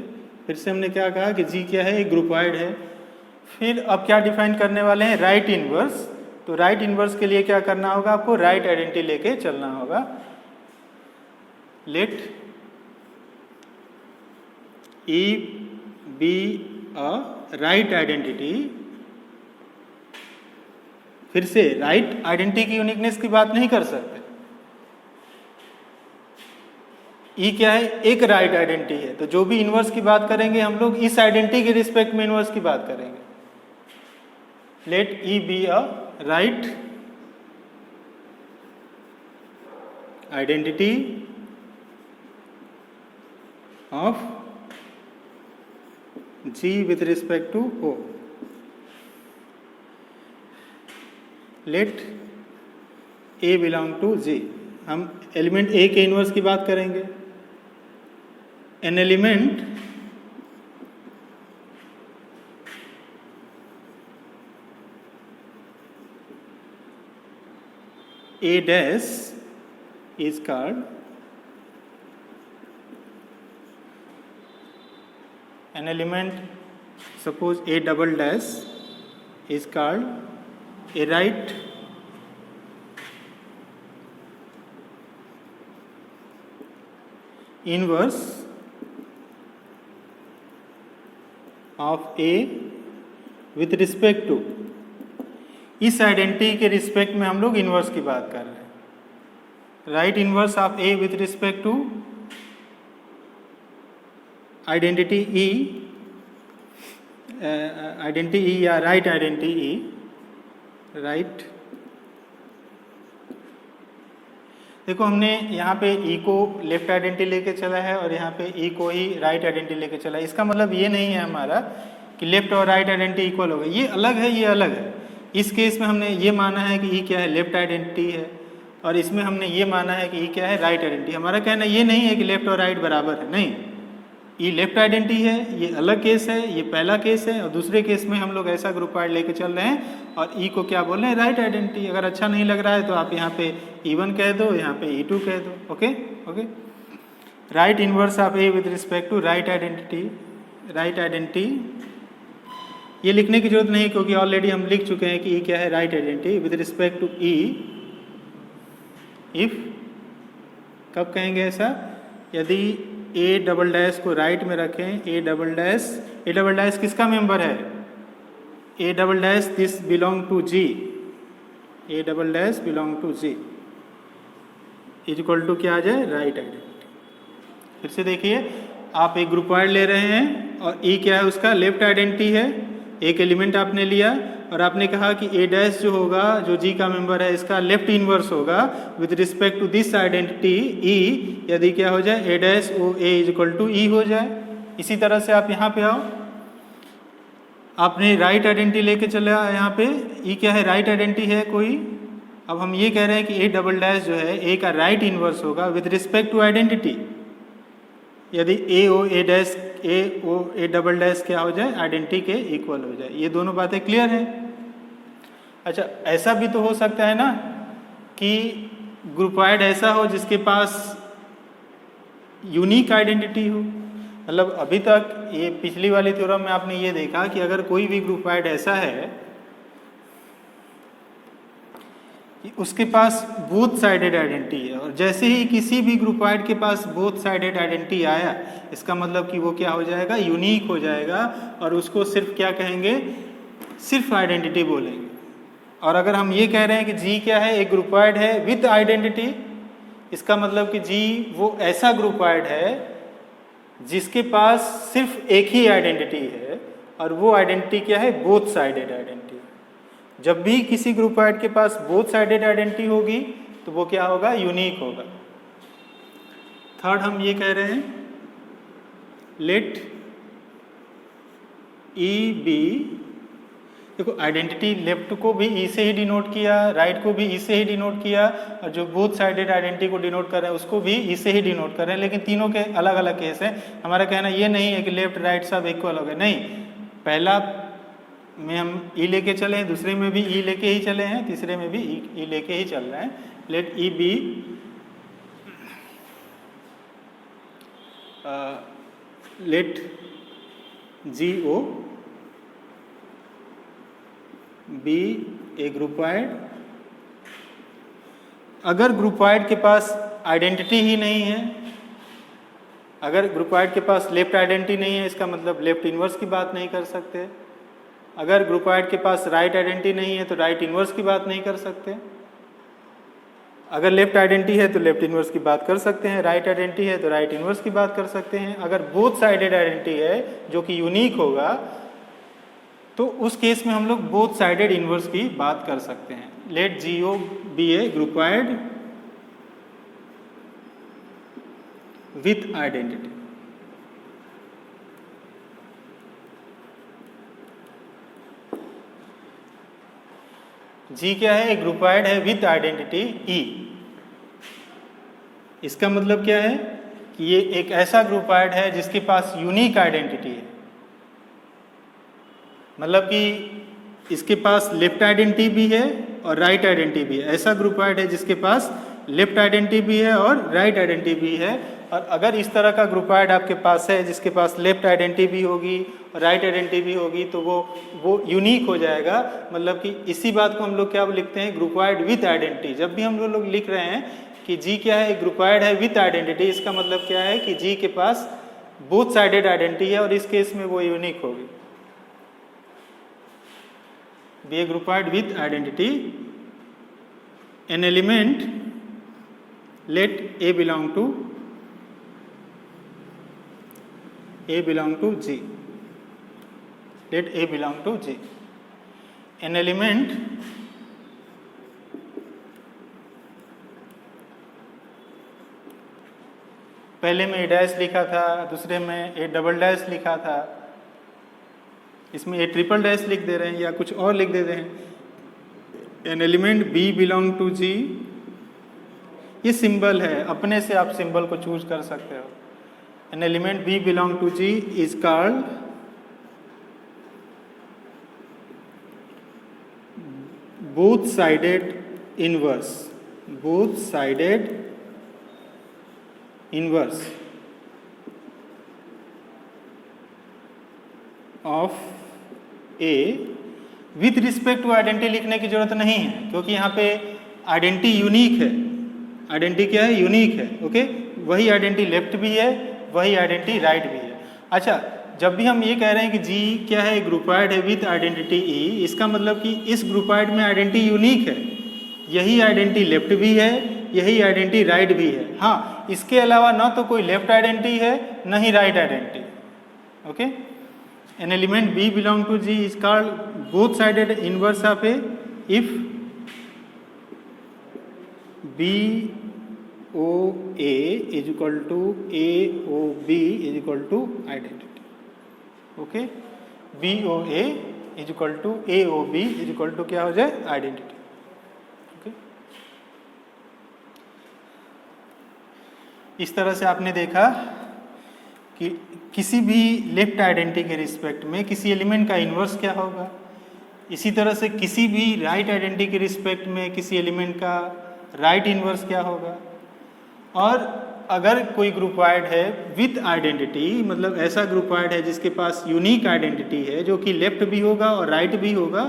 फिर से हमने क्या कहा कि जी क्या है, एक ग्रुपवाइड है। फिर अब क्या डिफाइन करने वाले हैं, राइट इन्वर्स। तो राइट इन्वर्स के लिए क्या करना होगा, आपको राइट आइडेंटिटी लेके चलना होगा। Let E be a right identity. फिर से राइट आइडेंटिटी की यूनिकनेस की बात नहीं कर सकते। ई क्या है, एक राइट आइडेंटिटी है, तो जो भी इन्वर्स की बात करेंगे हम लोग इस आइडेंटिटी के रिस्पेक्ट में इन्वर्स की बात करेंगे। Let E be a right identity of G with respect to O. Let A belong to G. हम एलिमेंट ए के इन्वर्स की बात करेंगे। An element A dash is called an element, suppose A double dash is called a right inverse of A with respect to, इस identity के respect में हम लोग इन्वर्स की बात कर रहे हैं। Right inverse of A with respect to identity E, identity E या राइट आइडेंटिटी ई, राइट। देखो हमने यहाँ पे ई को लेफ्ट आइडेंटिटी लेके चला है और यहाँ पे ई को ही राइट आइडेंटिटी लेके चला है। इसका मतलब ये नहीं है हमारा कि लेफ्ट और राइट आइडेंटिटी इक्वल हो गई, ये अलग है, ये अलग है। इस केस में हमने ये माना है कि ई क्या है, लेफ्ट आइडेंटिटी है, और इसमें हमने ये माना है कि ई क्या है, राइट आइडेंटिटी। हमारा कहना ये नहीं है कि लेफ्ट और राइट बराबर है, नहीं। ई लेफ्ट आइडेंटिटी है, ये अलग केस है, ये पहला केस है, और दूसरे केस में हम लोग ऐसा ग्रुप वाइड लेके चल रहे हैं और ई को क्या बोल रहे हैं, राइट आइडेंटिटी। अगर अच्छा नहीं लग रहा है तो आप यहाँ पे E1 कह दो, यहाँ पे E2 कह दो। Okay okay. Right inverse of A with respect to right identity, right identity ये लिखने की जरूरत नहीं क्योंकि ऑलरेडी हम लिख चुके हैं कि ई क्या है, right identity with respect to E. If कब कहेंगे ऐसा, यदि ए डबल डैश को राइट में रखें, ए डबल डैश किसका मेंबर है, A double dash this belong to G, A double dash belong to G is equal to क्या आ जाए, राइट आइडेंटिटी। फिर से देखिए, आप एक ग्रुप वाइड ले रहे हैं और ई क्या है, उसका लेफ्ट आइडेंटिटी है, एक एलिमेंट आपने लिया और आपने कहा कि ए डैश जो होगा, जो जी का मेंबर है, इसका लेफ्ट इनवर्स होगा with respect to this identity E, यदि क्या हो जाए A dash O A is equal to E हो जाए। इसी तरह से आप यहाँ पे आओ, आपने राइट आइडेंटिटी लेके चला यहाँ पे, ई क्या है, राइट आइडेंटिटी है कोई। अब हम ये कह रहे हैं कि ए डबल डैश जो है ए का राइट इनवर्स होगा विद रिस्पेक्ट टू आइडेंटिटी, यदि A O A dash A O A double dash क्या हो जाए, आइडेंटिटी के इक्वल हो जाए। ये दोनों बातें क्लियर हैं। अच्छा, ऐसा भी तो हो सकता है ना कि ग्रुपॉइड ऐसा हो जिसके पास यूनिक आइडेंटिटी हो। मतलब अभी तक ये पिछली वाली थ्योरम में आपने ये देखा कि अगर कोई भी ग्रुपॉइड ऐसा है कि उसके पास बोथ साइडेड आइडेंटिटी है, और जैसे ही किसी भी ग्रुपॉइड के पास बोथ साइडेड आइडेंटिटी आया, इसका मतलब कि वो क्या हो जाएगा, यूनिक हो जाएगा, और उसको सिर्फ क्या कहेंगे, सिर्फ आइडेंटिटी बोलेंगे। और अगर हम ये कह रहे हैं कि जी क्या है, एक ग्रुपॉइड है विद आइडेंटिटी, इसका मतलब कि जी वो ऐसा ग्रुपॉइड है जिसके पास सिर्फ एक ही आइडेंटिटी है, और वो आइडेंटिटी क्या है, बोथ साइडेड आइडेंटिटी। जब भी किसी ग्रुपॉइड के पास बोथ साइडेड आइडेंटिटी होगी तो वो क्या होगा, यूनिक होगा। थर्ड हम ये कह रहे हैं, लेट ई बी, देखो आइडेंटिटी लेफ्ट को भी ई से ही डिनोट किया, राइट को भी ई से ही डिनोट किया, और जो बोथ साइडेड आइडेंटिटी को डिनोट कर रहे हैं उसको भी ई से ही डिनोट कर रहे हैं, लेकिन तीनों के अलग अलग केस हैं। हमारा कहना ये नहीं है कि लेफ्ट राइट सब इक्वल हो गए, नहीं। पहला में हम ई लेके चले हैं, दूसरे में भी ई लेके ही चले हैं, तीसरे में भी ई लेके ही चल रहे हैं। Late E B late G O be a ग्रुपॉइड। अगर ग्रुपॉइड के पास आइडेंटिटी ही नहीं है, अगर ग्रुपॉइड के पास लेफ्ट आइडेंटिटी नहीं है, इसका मतलब लेफ्ट इनवर्स की बात नहीं कर सकते। अगर ग्रुपॉइड के पास राइट आइडेंटिटी नहीं है तो राइट इनवर्स की बात नहीं कर सकते। अगर लेफ्ट आइडेंटिटी है तो लेफ्ट इनवर्स की बात कर सकते हैं, राइट आइडेंटिटी है तो राइट इनवर्स की बात कर सकते हैं। अगर बोथ साइडेड आइडेंटिटी है जो कि यूनिक होगा, तो उस केस में हम लोग बोथ साइडेड इनवर्स की बात कर सकते हैं। Let G O be a groupoid with identity. G क्या है, एक ग्रुपॉइड है विथ आइडेंटिटी ई। इसका मतलब क्या है कि ये एक ऐसा ग्रुपॉइड है जिसके पास यूनिक आइडेंटिटी है। मतलब कि इसके पास लेफ्ट आइडेंटिटी भी है और राइट आइडेंटिटी भी है। ऐसा ग्रुपॉइड है जिसके पास लेफ्ट आइडेंटिटी भी है और राइट आइडेंटिटी भी है। और अगर इस तरह का ग्रुपॉइड आपके पास है जिसके पास लेफ्ट आइडेंटिटी भी होगी और राइट आइडेंटिटी भी होगी, तो वो यूनिक हो जाएगा। मतलब कि इसी बात को हम लोग क्या लिखते हैं, ग्रुपॉइड विथ आइडेंटिटी। जब भी हम लोग लिख रहे हैं कि जी क्या है, ग्रुपॉइड है विथ आइडेंटिटी, इसका मतलब क्या है कि जी के पास बोथ साइडेड आइडेंटिटी है और इस केस में वो यूनिक होगी। Be a groupoid with identity, an element let A belong to G, let A belong to G। an element पहले में ए डैश लिखा था, दूसरे में ए डबल डैश लिखा था, इसमें ए ट्रिपल डैश लिख दे रहे हैं या कुछ और लिख दे रहे हैं। An element B belong to G, ये सिंबल है, अपने से आप सिंबल को चूज कर सकते हो। An element B belong to G is called both sided inverse, both sided inverse of A। With respect to identity लिखने की जरूरत नहीं है क्योंकि यहाँ पे आइडेंटिटी यूनिक है। आइडेंटिटी क्या है, यूनिक है। ओके, वही आइडेंटिटी लेफ्ट भी है, वही आइडेंटिटी राइट भी है। अच्छा, जब भी हम ये कह रहे हैं कि जी क्या है, ग्रुपॉइड है विथ आइडेंटिटी ई, इसका मतलब कि इस ग्रुपॉइड में आइडेंटिटी यूनिक है। यही आइडेंटिटी लेफ्ट भी है, यही आइडेंटिटी राइट भी है। हाँ, इसके अलावा ना तो कोई लेफ्ट आइडेंटिटी है, ना ही right identity. Okay, an element B belong to G is called both sided inverse of A if BOA is equal to AOB is equal to identity. Okay, BOA is equal to AOB is equal to क्या हो जाए identity. Okay, इस तरह से आपने देखा कि किसी भी लेफ्ट आइडेंटिटी के रिस्पेक्ट में किसी एलिमेंट का इन्वर्स क्या होगा. इसी तरह से किसी भी राइट आइडेंटिटी के रिस्पेक्ट में किसी एलिमेंट का राइट इन्वर्स क्या होगा. और अगर कोई ग्रुपवाइड है विथ आइडेंटिटी, मतलब ऐसा ग्रुपवाइड है जिसके पास यूनिक आइडेंटिटी है जो कि लेफ्ट भी होगा और राइट भी होगा,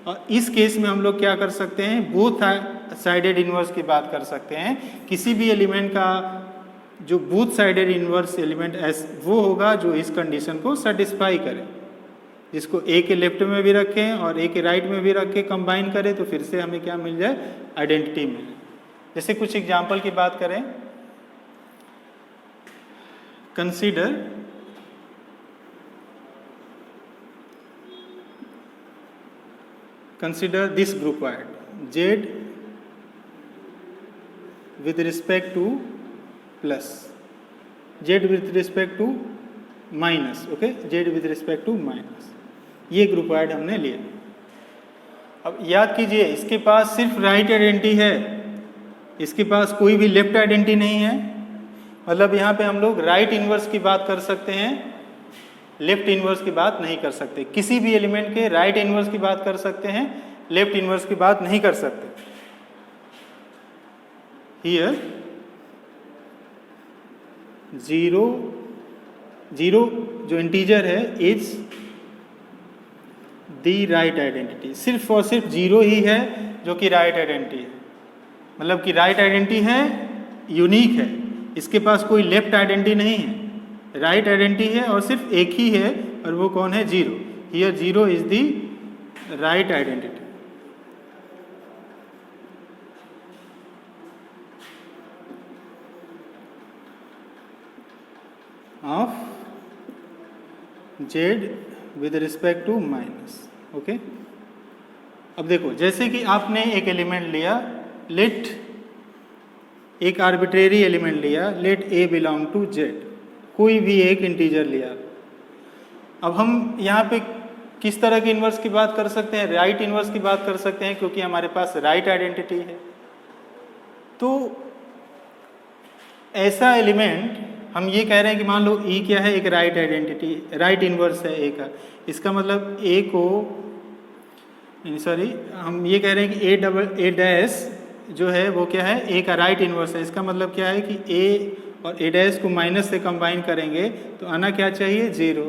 और इस केस में हम लोग क्या कर सकते हैं, बोथ साइडेड इन्वर्स की बात कर सकते हैं. किसी भी एलिमेंट का जो बोथ साइडेड इन्वर्स एलिमेंट वो होगा जो इस कंडीशन को सेटिस्फाई करे, जिसको ए के लेफ्ट में भी रखें और ए के राइट में भी रख के कंबाइन करें तो फिर से हमें क्या मिल जाए, आइडेंटिटी मिले. जैसे कुछ एग्जाम्पल की बात करें, consider this groupoid Z with respect to plus, Z with respect to minus. Okay, Z with respect to minus, ये ग्रुपवाइड हमने लिया. अब याद कीजिए इसके पास सिर्फ राइट आइडेंटिटी है, इसके पास कोई भी लेफ्ट आइडेंटिटी नहीं है. मतलब यहाँ पे हम लोग राइट इन्वर्स की बात कर सकते हैं, लेफ्ट इन्वर्स की बात नहीं कर सकते. किसी भी एलिमेंट के राइट इन्वर्स की बात कर सकते हैं, लेफ्ट इन्वर्स की बात नहीं कर सकते. हियर जीरो जो इंटीजर है इज दी राइट आइडेंटिटी. सिर्फ और सिर्फ जीरो ही है जो कि राइट आइडेंटिटी है, मतलब कि राइट आइडेंटिटी है, यूनिक है, इसके पास कोई लेफ्ट आइडेंटिटी नहीं है, राइट आइडेंटिटी है और सिर्फ एक ही है, और वो कौन है, zero. Here zero is the right identity. Of Z with respect to minus. Okay, अब देखो जैसे कि आपने एक एलिमेंट लिया, लेट एक आर्बिट्रेरी एलिमेंट लिया, let A belong to Z, कोई भी एक इंटीजर लिया. अब हम यहाँ पे किस तरह के इन्वर्स की बात कर सकते हैं, राइट इन्वर्स की बात कर सकते हैं, क्योंकि हमारे पास राइट आइडेंटिटी है. तो ऐसा एलिमेंट हम ये कह रहे हैं कि मान लो E क्या है, एक राइट आइडेंटिटी, राइट इन्वर्स है A का. इसका मतलब A को, सॉरी, हम ये कह रहे हैं कि A डैश जो है वो क्या है, A का राइट इन्वर्स है. इसका मतलब क्या है कि A और A डैश को माइनस से कंबाइन करेंगे तो आना क्या चाहिए, जीरो.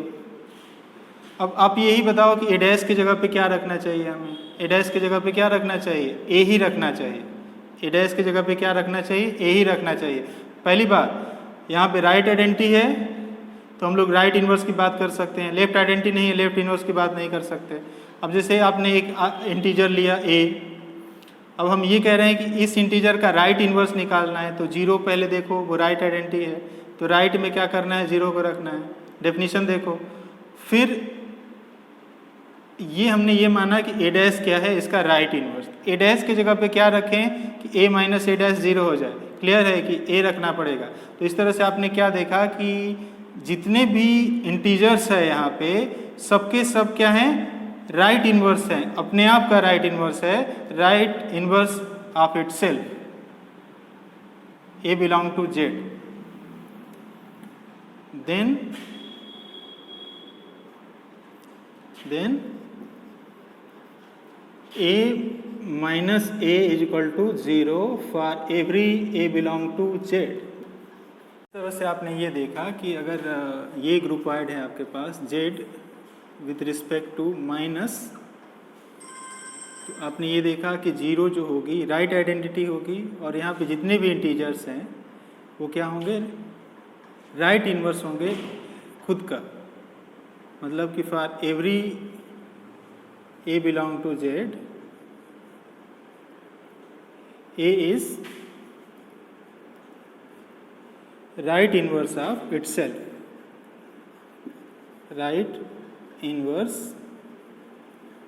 अब आप यही बताओ कि A डैश की जगह पे क्या रखना चाहिए हमें, A डैश की जगह पे क्या रखना चाहिए, A ही रखना चाहिए. A डैश की जगह पे क्या रखना चाहिए, A ही रखना चाहिए. पहली बात, यहाँ पे राइट आइडेंटिटी है तो हम लोग राइट इन्वर्स की बात कर सकते हैं, लेफ्ट आइडेंटिटी नहीं है, लेफ्ट इन्वर्स की बात नहीं कर सकते. अब जैसे आपने एक इंटीजर लिया A, अब हम ये कह रहे हैं कि इस इंटीजर का राइट इन्वर्स निकालना है, तो जीरो पहले देखो, वो राइट आइडेंटिटी है, तो राइट में क्या करना है, जीरो को रखना है. डेफिनेशन देखो, फिर ये हमने ये माना कि A डैश क्या है, इसका राइट इन्वर्स. A डैश की जगह पे क्या रखें कि A minus A dash zero हो जाए. क्लियर है कि A रखना पड़ेगा. तो इस तरह से आपने क्या देखा कि जितने भी इंटीजर्स है यहाँ पे सबके सब क्या हैं, राइट इन्वर्स है, अपने आप का राइट इन्वर्स है, right inverse of itself. A belong to Z. Then A minus A is equal to 0 for every A belong to Z. इस तरह से आपने ये देखा कि अगर ये ग्रुपवाइड है आपके पास Z with respect to minus, तो आपने ये देखा कि जीरो जो होगी राइट आइडेंटिटी होगी, और यहाँ पे जितने भी इंटीजर्स हैं वो क्या होंगे, राइट इन्वर्स होंगे खुद का. मतलब कि for every A belong to Z, A is right inverse of itself, right inverse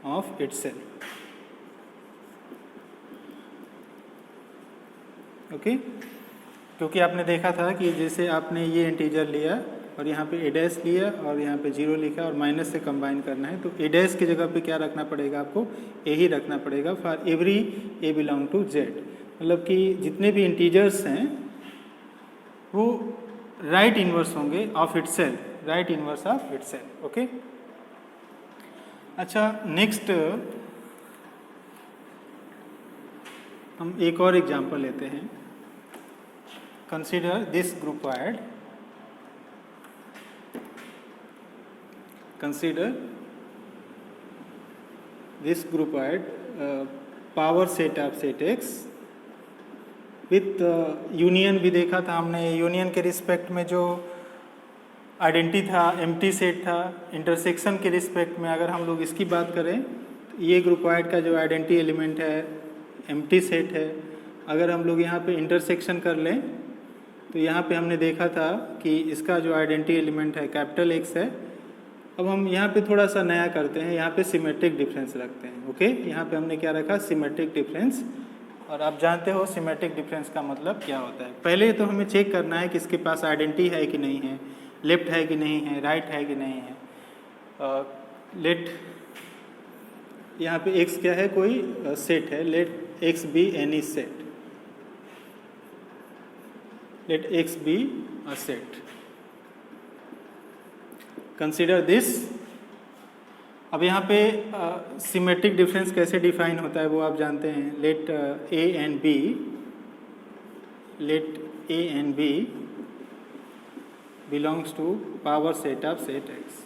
of itself. Okay, क्योंकि आपने देखा था कि जैसे आपने ये इंटीजर लिया और यहाँ पे ए डैश लिया और यहाँ पे 0 लिखा और माइनस से कंबाइन करना है, तो ए डैश की जगह पे क्या रखना पड़ेगा आपको, ए ही रखना पड़ेगा for every A belong to Z. मतलब कि जितने भी इंटीजर्स हैं वो राइट इनवर्स होंगे of itself, right inverse of itself. Okay, अच्छा नेक्स्ट हम एक और एग्जांपल लेते हैं। Consider this groupoid, consider this groupoid power set of set x with union भी देखा था हमने। यूनियन के रिस्पेक्ट में जो आइडेंटिटी था एम्प्टी सेट था, इंटरसेक्शन के रिस्पेक्ट में अगर हम लोग इसकी बात करें तो ये ग्रुपॉइड का जो आइडेंटिटी एलिमेंट है एम्प्टी सेट है। अगर हम लोग यहाँ पे इंटरसेक्शन कर लें तो यहाँ पे हमने देखा था कि इसका जो आइडेंटिटी एलिमेंट है कैपिटल एक्स है। अब हम यहाँ पे थोड़ा सा नया करते हैं, यहाँ पे सिमेट्रिक डिफरेंस रखते हैं। ओके, यहाँ पे हमने क्या रखा, सिमेट्रिक डिफरेंस। और आप जानते हो सिमेट्रिक डिफरेंस का मतलब क्या होता है। पहले तो हमें चेक करना है कि इसके पास आइडेंटिटी है कि नहीं है, लेफ्ट है कि नहीं है, राइट है कि नहीं है। लेट यहाँ पे एक्स क्या है, कोई सेट है, let X be any set, let X be a set, consider this. अब यहाँ पे सिमेट्रिक डिफरेंस कैसे डिफाइन होता है वो आप जानते हैं। Let A and B, let A and B belongs to power set of set X.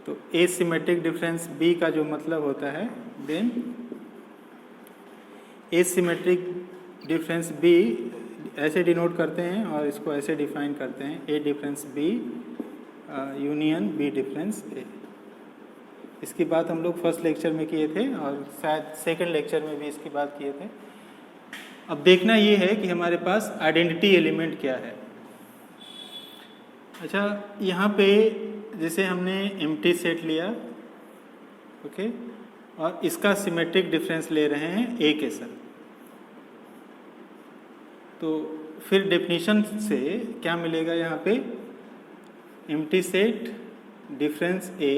तो ए सिमेट्रिक डिफरेंस बी का जो मतलब होता है, then A symmetric difference B ऐसे डिनोट करते हैं और इसको ऐसे डिफाइन करते हैं, A difference B union B difference A. इसकी बात हम लोग फर्स्ट लेक्चर में किए थे और शायद सेकंड लेक्चर में भी इसकी बात किए थे। अब देखना ये है कि हमारे पास आइडेंटिटी एलिमेंट क्या है। अच्छा, यहाँ पे जैसे हमने एम्प्टी सेट लिया, ओके, और इसका सिमेट्रिक डिफरेंस ले रहे हैं ए के साथ, तो फिर डेफिनेशन से क्या मिलेगा यहाँ पे, empty set difference A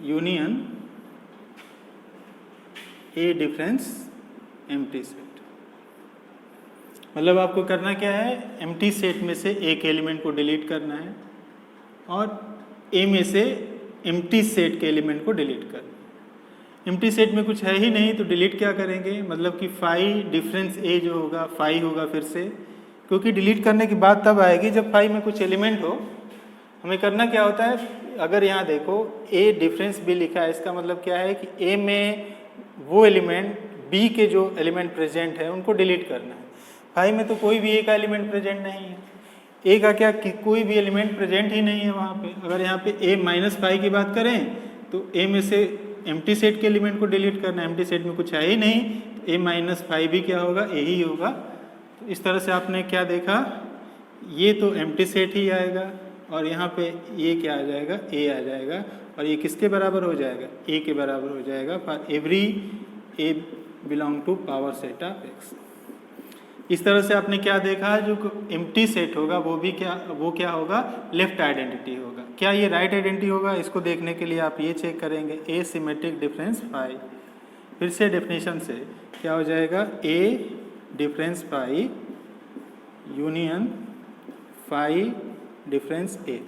union A difference empty set. मतलब आपको करना क्या है, एम्प्टी सेट में से एक एलिमेंट को डिलीट करना है और ए में से एम्प्टी सेट के एलिमेंट को डिलीट करना है। एम्प्टी सेट में कुछ है ही नहीं तो डिलीट क्या करेंगे, मतलब कि फाई डिफरेंस ए जो होगा फाई होगा फिर से, क्योंकि डिलीट करने की बात तब आएगी जब फाई में कुछ एलिमेंट हो। हमें करना क्या होता है, अगर यहाँ देखो ए डिफरेंस बी लिखा है, इसका मतलब क्या है कि ए में वो एलिमेंट बी के जो एलिमेंट प्रेजेंट है उनको डिलीट करना है। फाई में तो कोई भी ए का एलिमेंट प्रेजेंट नहीं है, ए का क्या कि कोई भी एलिमेंट प्रेजेंट ही नहीं है वहाँ पे। अगर यहाँ पे ए माइनस फाई की बात करें तो ए में से एम्प्टी सेट के एलिमेंट को डिलीट करना है, एम्प्टी सेट में कुछ है ही नहीं, तो ए माइनस फाई भी क्या होगा, ए ही होगा। तो इस तरह से आपने क्या देखा, ये तो एम्प्टी सेट ही आएगा और यहाँ पे ये क्या आ जाएगा, ए आ जाएगा, और ये किसके बराबर हो जाएगा, ए के बराबर हो जाएगा for every A belong to power set of X. इस तरह से आपने क्या देखा, जो एम्प्टी सेट होगा वो क्या होगा, लेफ्ट आइडेंटिटी होगा। क्या ये राइट आइडेंटिटी होगा, इसको देखने के लिए आप ये चेक करेंगे, ए सिमेट्रिक डिफरेंस फाई। फिर से डेफिनेशन से क्या हो जाएगा, A difference phi union phi difference A.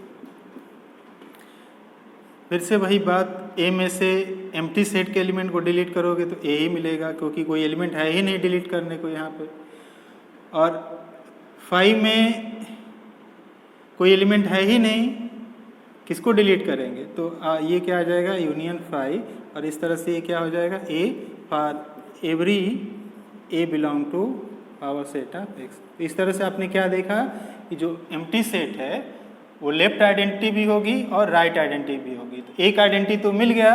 फिर से वही बात, ए में से एम्प्टी सेट के एलिमेंट को डिलीट करोगे तो ए ही मिलेगा, क्योंकि कोई एलिमेंट है ही नहीं डिलीट करने को यहाँ पे। और फाइव में कोई एलिमेंट है ही नहीं, किसको डिलीट करेंगे, तो ये क्या आ जाएगा, यूनियन फाइव। और इस तरह से ये क्या हो जाएगा, A for every A belong to power set of X. इस तरह से आपने क्या देखा कि जो एम्प्टी सेट है वो लेफ्ट आइडेंटिटी भी होगी और राइट आइडेंटिटी भी होगी। तो एक आइडेंटिटी तो मिल गया।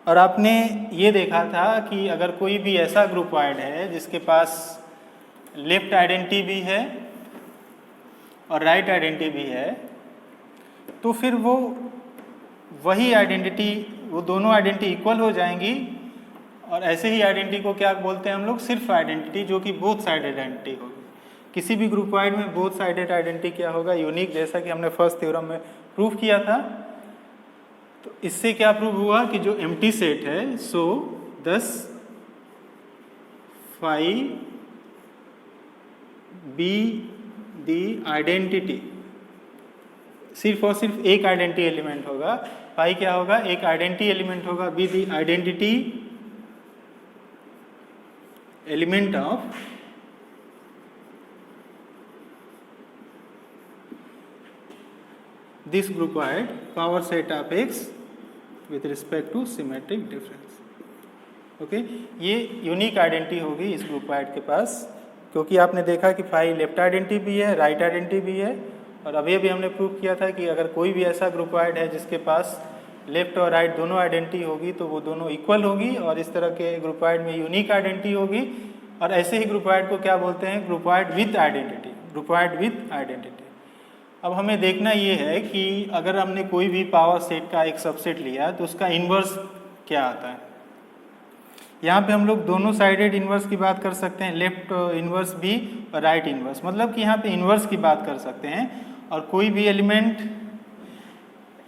और आपने ये देखा था कि अगर कोई भी ऐसा ग्रुपॉइड है जिसके पास लेफ्ट आइडेंटिटी भी है और राइट आइडेंटिटी भी है, तो फिर वो वही आइडेंटिटी, वो दोनों आइडेंटिटी इक्वल हो जाएंगी। और ऐसे ही आइडेंटिटी को क्या बोलते हैं हम लोग? सिर्फ आइडेंटिटी, जो कि बोथ साइडेड आइडेंटिटी होगी। किसी भी ग्रुपॉइड में बोथ साइडेड आइडेंटिटी क्या होगा? यूनिक, जैसा कि हमने फर्स्ट थ्योरम में प्रूव किया था। तो इससे क्या प्रूव हुआ कि जो एम्प्टी सेट है, सो दस फाई बी दी आइडेंटिटी, सिर्फ और सिर्फ एक आइडेंटिटी एलिमेंट होगा। फाई क्या होगा? एक आइडेंटिटी एलिमेंट होगा। Be the identity element of this groupoid power set of x with respect to symmetric difference। Okay, ये यूनिक आइडेंटिटी होगी इस ग्रुपॉइड के पास, क्योंकि आपने देखा कि फाई लेफ्ट आइडेंटिटी भी है, राइट आइडेंटिटी भी है। और अभी भी हमने प्रूव किया था कि अगर कोई भी ऐसा ग्रुपॉइड है जिसके पास लेफ्ट और राइट दोनों आइडेंटिटी होगी तो वो दोनों इक्वल होगी, और इस तरह के ग्रुपॉइड में यूनिक आइडेंटिटी होगी। और ऐसे ही ग्रुपॉइड को क्या बोलते हैं? ग्रुपॉइड विथ आइडेंटिटी, ग्रुपॉइड विथ आइडेंटिटी। अब हमें देखना ये है कि अगर हमने कोई भी पावर सेट का एक सबसेट लिया तो उसका इन्वर्स क्या आता है। यहाँ पे हम लोग दोनों साइडेड इन्वर्स की बात कर सकते हैं, लेफ्ट इन्वर्स भी और राइट इन्वर्स, मतलब कि यहाँ पे इन्वर्स की बात कर सकते हैं। और कोई भी एलिमेंट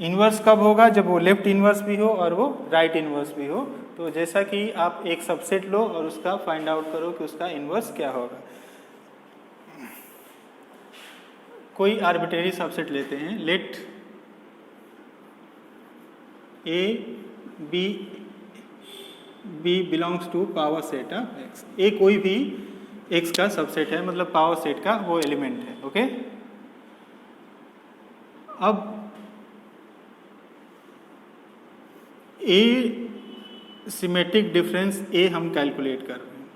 इन्वर्स कब होगा? जब वो लेफ्ट इन्वर्स भी हो और वो राइट इन्वर्स भी हो। तो जैसा कि आप एक सबसेट लो और उसका फाइंड आउट करो कि उसका इन्वर्स क्या होगा। कोई आर्बिट्रेरी सबसेट लेते हैं, let A B belongs to power set of X. A कोई भी एक्स का सबसेट है, मतलब पावर सेट का वो एलिमेंट है। ओके, अब ए सिमेट्रिक डिफरेंस ए हम कैलकुलेट कर रहे हैं,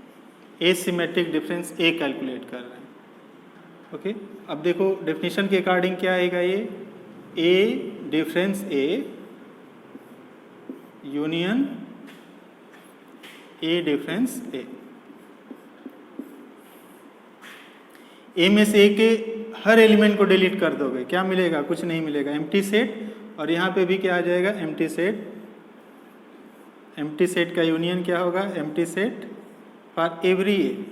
ए सिमेट्रिक डिफरेंस ए कैलकुलेट कर रहे हैं। ओके, अब देखो डेफिनेशन के अकॉर्डिंग क्या आएगा ये? A difference A union A difference A. A में से ए के हर एलिमेंट को डिलीट कर दोगे, क्या मिलेगा? कुछ नहीं मिलेगा, एम्प्टी सेट। और यहाँ पे भी क्या आ जाएगा? Empty set. एम्प्टी सेट का यूनियन क्या होगा? Empty set for every A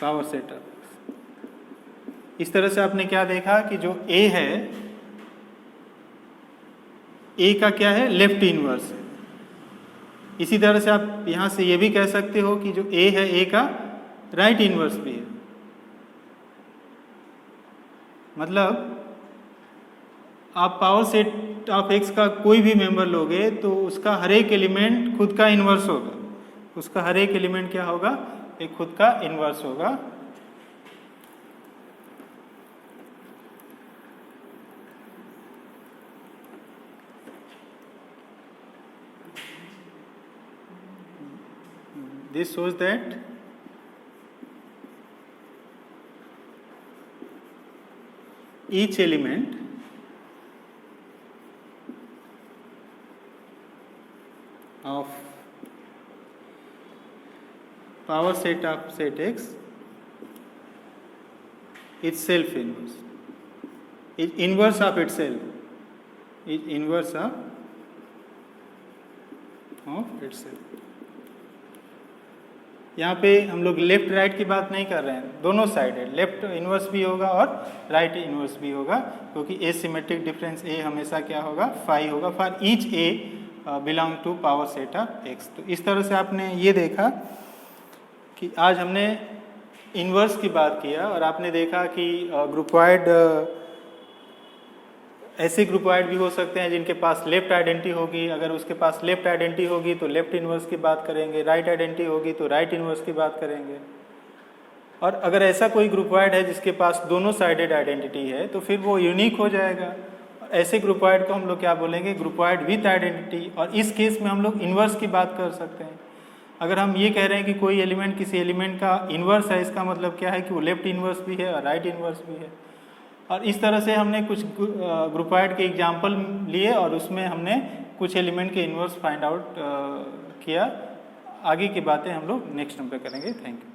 power set of. इस तरह से आपने क्या देखा कि जो ए है, ए का क्या है? लेफ्ट इनवर्स है। इसी तरह से आप यहां से ये भी कह सकते हो कि जो ए है, ए का राइट इनवर्स भी है। मतलब आप पावर सेट ऑफ एक्स का कोई भी मेंबर लोगे तो उसका हर एक एलिमेंट खुद का इनवर्स होगा। उसका हर एक एलिमेंट क्या होगा? एक खुद का इनवर्स होगा। This shows that each element of power set of set X is self inverse, is inverse of itself, is inverse of itself। यहाँ पे हम लोग लेफ्ट राइट की बात नहीं कर रहे हैं, दोनों साइड है, लेफ्ट इनवर्स भी होगा और राइट इनवर्स भी होगा, क्योंकि ए सिमेट्रिक डिफरेंस ए हमेशा क्या होगा? फाई होगा for each A belong to power set of X. तो इस तरह से आपने ये देखा कि आज हमने इन्वर्स की बात किया और आपने देखा कि ग्रुपॉइड, ऐसे ग्रुपॉइड भी हो सकते हैं जिनके पास लेफ्ट आइडेंटिटी होगी। अगर उसके पास लेफ्ट आइडेंटिटी होगी तो लेफ्ट इन्वर्स की बात करेंगे, राइट आइडेंटिटी होगी तो राइट इन्वर्स की बात करेंगे। और अगर ऐसा कोई ग्रुपॉइड है जिसके पास दोनों साइडेड आइडेंटिटी है तो फिर वो यूनिक हो जाएगा। ऐसे ग्रुपॉइड को हम लोग क्या बोलेंगे? ग्रुपॉइड विथ आइडेंटिटी। और इस केस में हम लोग इन्वर्स की बात कर सकते हैं। अगर हम ये कह रहे हैं कि कोई एलिमेंट किसी एलिमेंट का इन्वर्स है, इसका मतलब क्या है कि वो लेफ्ट इन्वर्स भी है और राइट इन्वर्स भी है। और इस तरह से हमने कुछ ग्रुपॉइड के एग्जाम्पल लिए और उसमें हमने कुछ एलिमेंट के इन्वर्स फाइंड आउट किया। आगे की बातें हम लोग नेक्स्ट नंबर करेंगे। Thank you.